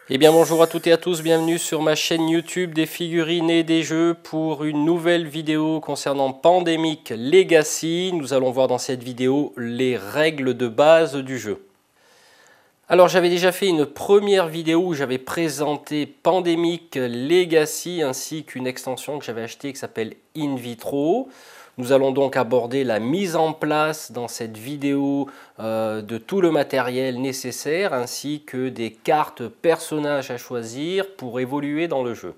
Eh bien bonjour à toutes et à tous, bienvenue sur ma chaîne YouTube des figurines et des jeux pour une nouvelle vidéo concernant Pandemic Legacy. Nous allons voir dans cette vidéo les règles de base du jeu. Alors j'avais déjà fait une première vidéo où j'avais présenté Pandemic Legacy ainsi qu'une extension que j'avais achetée qui s'appelle In Vitro. Nous allons donc aborder la mise en place dans cette vidéo de tout le matériel nécessaire ainsi que des cartes personnages à choisir pour évoluer dans le jeu.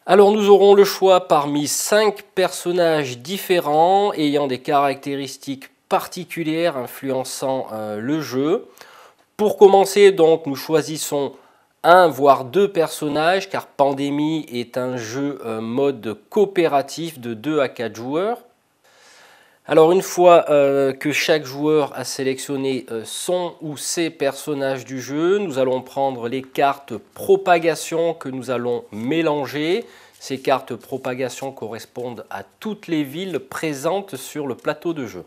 Alors nous aurons le choix parmi 5 personnages différents ayant des caractéristiques particulières influençant le jeu. Pour commencer donc nous choisissons un voire deux personnages car Pandémie est un jeu mode coopératif de 2 à 4 joueurs. Alors une fois que chaque joueur a sélectionné son ou ses personnages du jeu, nous allons prendre les cartes propagation que nous allons mélanger. Ces cartes propagation correspondent à toutes les villes présentes sur le plateau de jeu.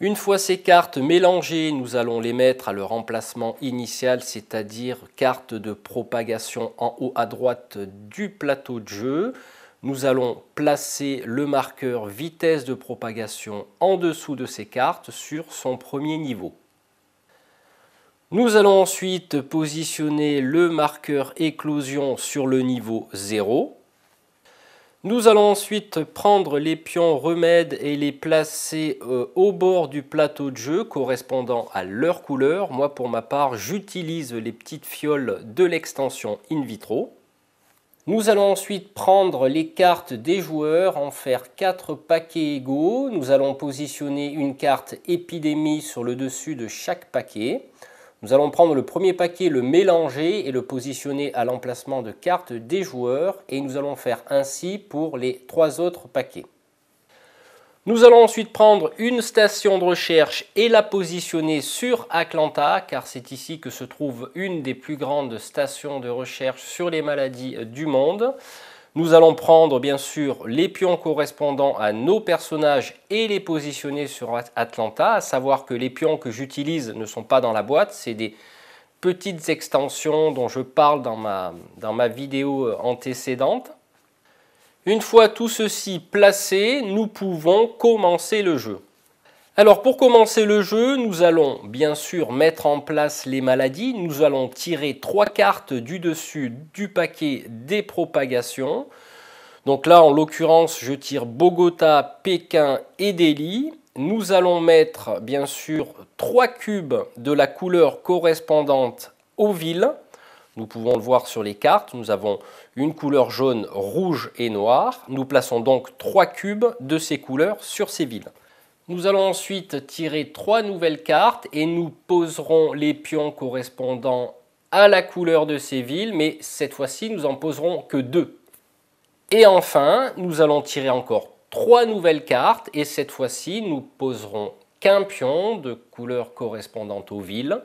Une fois ces cartes mélangées, nous allons les mettre à leur emplacement initial, c'est-à-dire cartes de propagation en haut à droite du plateau de jeu. Nous allons placer le marqueur vitesse de propagation en dessous de ces cartes sur son premier niveau. Nous allons ensuite positionner le marqueur éclosion sur le niveau 0. Nous allons ensuite prendre les pions remèdes et les placer au bord du plateau de jeu correspondant à leur couleur. Moi pour ma part j'utilise les petites fioles de l'extension In Vitro. Nous allons ensuite prendre les cartes des joueurs, en faire 4 paquets égaux. Nous allons positionner une carte épidémie sur le dessus de chaque paquet. Nous allons prendre le premier paquet, le mélanger et le positionner à l'emplacement de cartes des joueurs. Et nous allons faire ainsi pour les 3 autres paquets. Nous allons ensuite prendre une station de recherche et la positionner sur Atlanta, car c'est ici que se trouve une des plus grandes stations de recherche sur les maladies du monde. Nous allons prendre bien sûr les pions correspondant à nos personnages et les positionner sur Atlanta, à savoir que les pions que j'utilise ne sont pas dans la boîte, c'est des petites extensions dont je parle dans ma vidéo antécédente. Une fois tout ceci placé, nous pouvons commencer le jeu. Alors pour commencer le jeu, nous allons bien sûr mettre en place les maladies. Nous allons tirer 3 cartes du dessus du paquet des propagations. Donc là en l'occurrence je tire Bogota, Pékin et Delhi. Nous allons mettre bien sûr 3 cubes de la couleur correspondante aux villes. Nous pouvons le voir sur les cartes, nous avons une couleur jaune, rouge et noire. Nous plaçons donc 3 cubes de ces couleurs sur ces villes. Nous allons ensuite tirer 3 nouvelles cartes et nous poserons les pions correspondant à la couleur de ces villes, mais cette fois-ci nous en poserons que 2. Et enfin, nous allons tirer encore 3 nouvelles cartes et cette fois-ci nous poserons qu'un pion de couleur correspondante aux villes.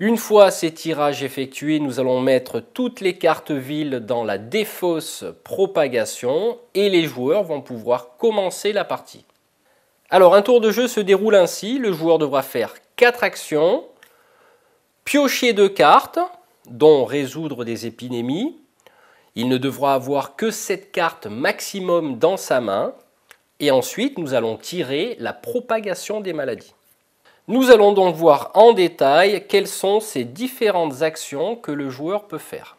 Une fois ces tirages effectués, nous allons mettre toutes les cartes villes dans la défausse propagation et les joueurs vont pouvoir commencer la partie. Alors un tour de jeu se déroule ainsi, le joueur devra faire 4 actions, piocher 2 cartes, dont résoudre des épidémies. Il ne devra avoir que 7 cartes maximum dans sa main et ensuite nous allons tirer la propagation des maladies. Nous allons donc voir en détail quelles sont ces différentes actions que le joueur peut faire.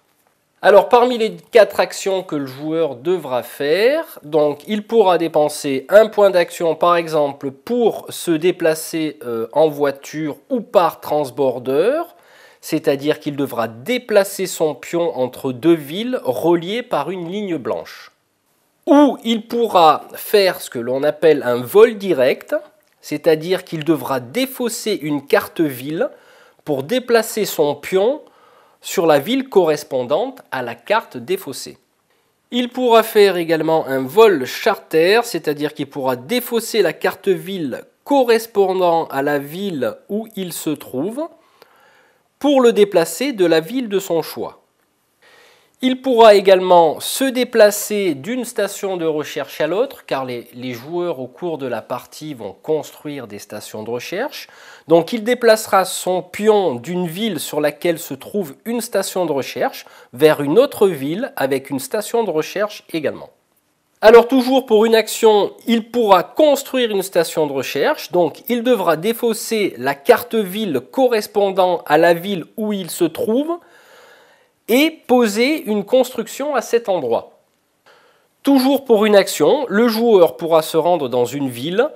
Alors parmi les 4 actions que le joueur devra faire, donc il pourra dépenser un point d'action par exemple pour se déplacer en voiture ou par transborder, c'est-à-dire qu'il devra déplacer son pion entre 2 villes reliées par une ligne blanche. Ou il pourra faire ce que l'on appelle un vol direct, c'est-à-dire qu'il devra défausser une carte ville pour déplacer son pion sur la ville correspondante à la carte défaussée. Il pourra faire également un vol charter, c'est-à-dire qu'il pourra défausser la carte ville correspondant à la ville où il se trouve pour le déplacer de la ville de son choix. Il pourra également se déplacer d'une station de recherche à l'autre, car les joueurs au cours de la partie vont construire des stations de recherche. Donc il déplacera son pion d'une ville sur laquelle se trouve une station de recherche vers une autre ville avec une station de recherche également. Alors toujours pour une action, il pourra construire une station de recherche, donc il devra défausser la carte ville correspondant à la ville où il se trouve, et poser une construction à cet endroit. Toujours pour une action, le joueur pourra se rendre dans une ville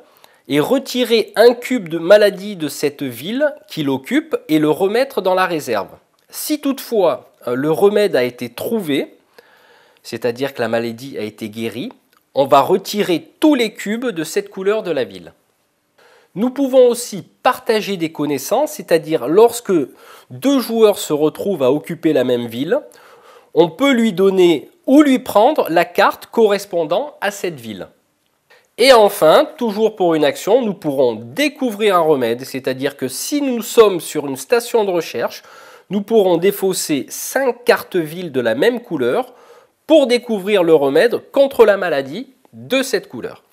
et retirer un cube de maladie de cette ville qu'il occupe et le remettre dans la réserve. Si toutefois le remède a été trouvé, c'est-à-dire que la maladie a été guérie, on va retirer tous les cubes de cette couleur de la ville. Nous pouvons aussi partager des connaissances, c'est-à-dire lorsque deux joueurs se retrouvent à occuper la même ville, on peut lui donner ou lui prendre la carte correspondant à cette ville. Et enfin, toujours pour une action, nous pourrons découvrir un remède, c'est-à-dire que si nous sommes sur une station de recherche, nous pourrons défausser 5 cartes villes de la même couleur pour découvrir le remède contre la maladie de cette couleur.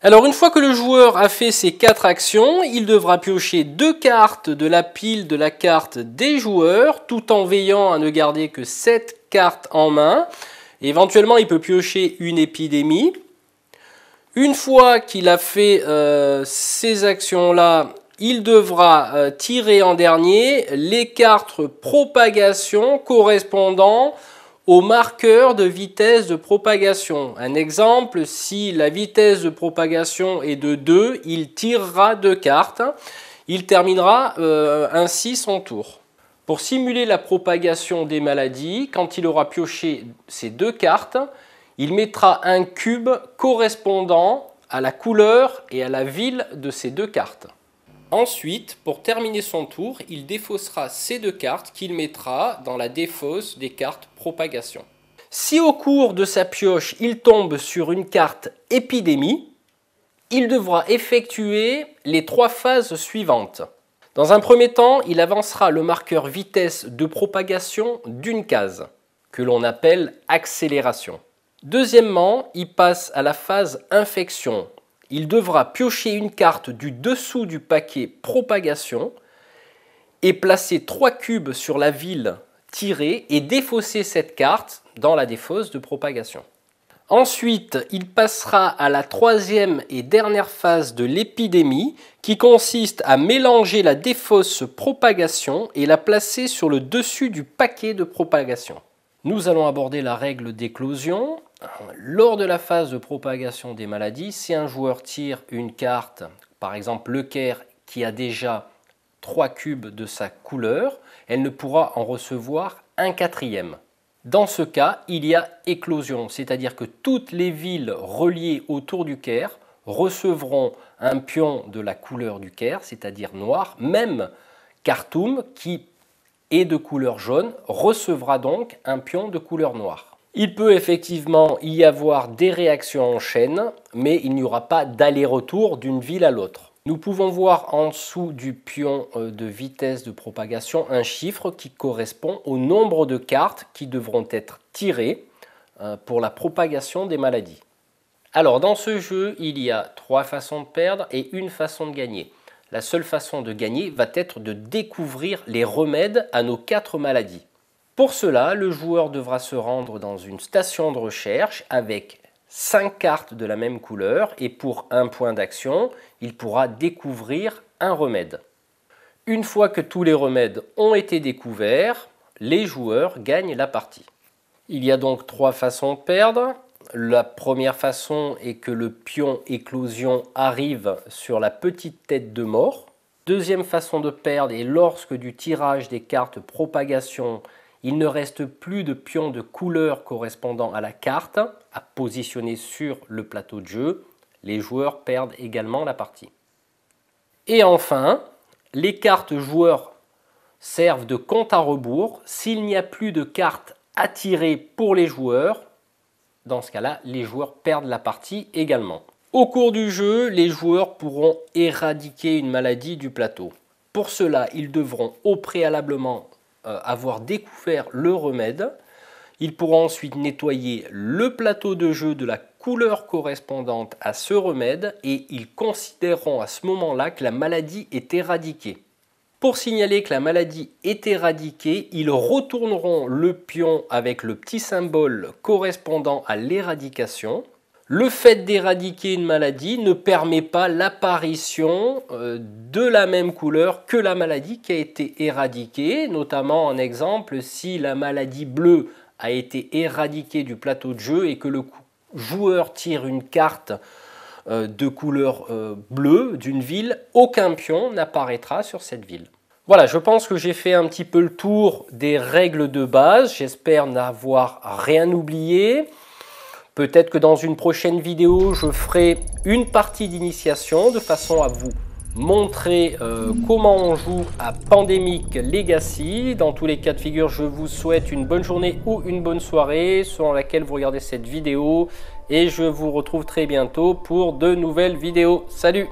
Alors une fois que le joueur a fait ces 4 actions, il devra piocher 2 cartes de la pile de la carte des joueurs, tout en veillant à ne garder que 7 cartes en main. Éventuellement, il peut piocher une épidémie. Une fois qu'il a fait ces actions-là, il devra tirer en dernier les cartes propagation correspondant au marqueur de vitesse de propagation. Un exemple, si la vitesse de propagation est de 2, il tirera 2 cartes. Il terminera ainsi son tour. Pour simuler la propagation des maladies, quand il aura pioché ces 2 cartes, il mettra un cube correspondant à la couleur et à la ville de ces 2 cartes. Ensuite, pour terminer son tour, il défaussera ces 2 cartes qu'il mettra dans la défausse des cartes propagation. Si au cours de sa pioche, il tombe sur une carte épidémie, il devra effectuer les 3 phases suivantes. Dans un premier temps, il avancera le marqueur vitesse de propagation d'une case, que l'on appelle accélération. Deuxièmement, il passe à la phase infection. Il devra piocher une carte du dessous du paquet propagation et placer 3 cubes sur la ville tirée et défausser cette carte dans la défausse de propagation. Ensuite, il passera à la 3e et dernière phase de l'épidémie qui consiste à mélanger la défausse propagation et la placer sur le dessus du paquet de propagation. Nous allons aborder la règle d'éclosion. Lors de la phase de propagation des maladies, si un joueur tire une carte, par exemple le Caire, qui a déjà 3 cubes de sa couleur, elle ne pourra en recevoir un 4e. Dans ce cas, il y a éclosion, c'est-à-dire que toutes les villes reliées autour du Caire recevront un pion de la couleur du Caire, c'est-à-dire noir. Même Khartoum, qui est de couleur jaune, recevra donc un pion de couleur noire. Il peut effectivement y avoir des réactions en chaîne, mais il n'y aura pas d'aller-retour d'une ville à l'autre. Nous pouvons voir en dessous du pion de vitesse de propagation un chiffre qui correspond au nombre de cartes qui devront être tirées pour la propagation des maladies. Alors dans ce jeu, il y a 3 façons de perdre et une façon de gagner. La seule façon de gagner va être de découvrir les remèdes à nos 4 maladies. Pour cela, le joueur devra se rendre dans une station de recherche avec 5 cartes de la même couleur et pour un point d'action, il pourra découvrir un remède. Une fois que tous les remèdes ont été découverts, les joueurs gagnent la partie. Il y a donc 3 façons de perdre. La première façon est que le pion éclosion arrive sur la petite tête de mort. Deuxième façon de perdre est lorsque du tirage des cartes propagation, il ne reste plus de pions de couleur correspondant à la carte à positionner sur le plateau de jeu. Les joueurs perdent également la partie. Et enfin, les cartes joueurs servent de compte à rebours. S'il n'y a plus de cartes à tirer pour les joueurs, dans ce cas-là, les joueurs perdent la partie également. Au cours du jeu, les joueurs pourront éradiquer une maladie du plateau. Pour cela, ils devront au préalablement avoir découvert le remède. Ils pourront ensuite nettoyer le plateau de jeu de la couleur correspondante à ce remède et ils considéreront à ce moment-là que la maladie est éradiquée. Pour signaler que la maladie est éradiquée, ils retourneront le pion avec le petit symbole correspondant à l'éradication. Le fait d'éradiquer une maladie ne permet pas l'apparition de la même couleur que la maladie qui a été éradiquée. Notamment, en exemple, si la maladie bleue a été éradiquée du plateau de jeu et que le joueur tire une carte de couleur bleue d'une ville, aucun pion n'apparaîtra sur cette ville. Voilà, je pense que j'ai fait un petit peu le tour des règles de base. J'espère n'avoir rien oublié. Peut-être que dans une prochaine vidéo, je ferai une partie d'initiation de façon à vous montrer comment on joue à Pandemic Legacy. Dans tous les cas de figure, je vous souhaite une bonne journée ou une bonne soirée selon laquelle vous regardez cette vidéo. Et je vous retrouve très bientôt pour de nouvelles vidéos. Salut!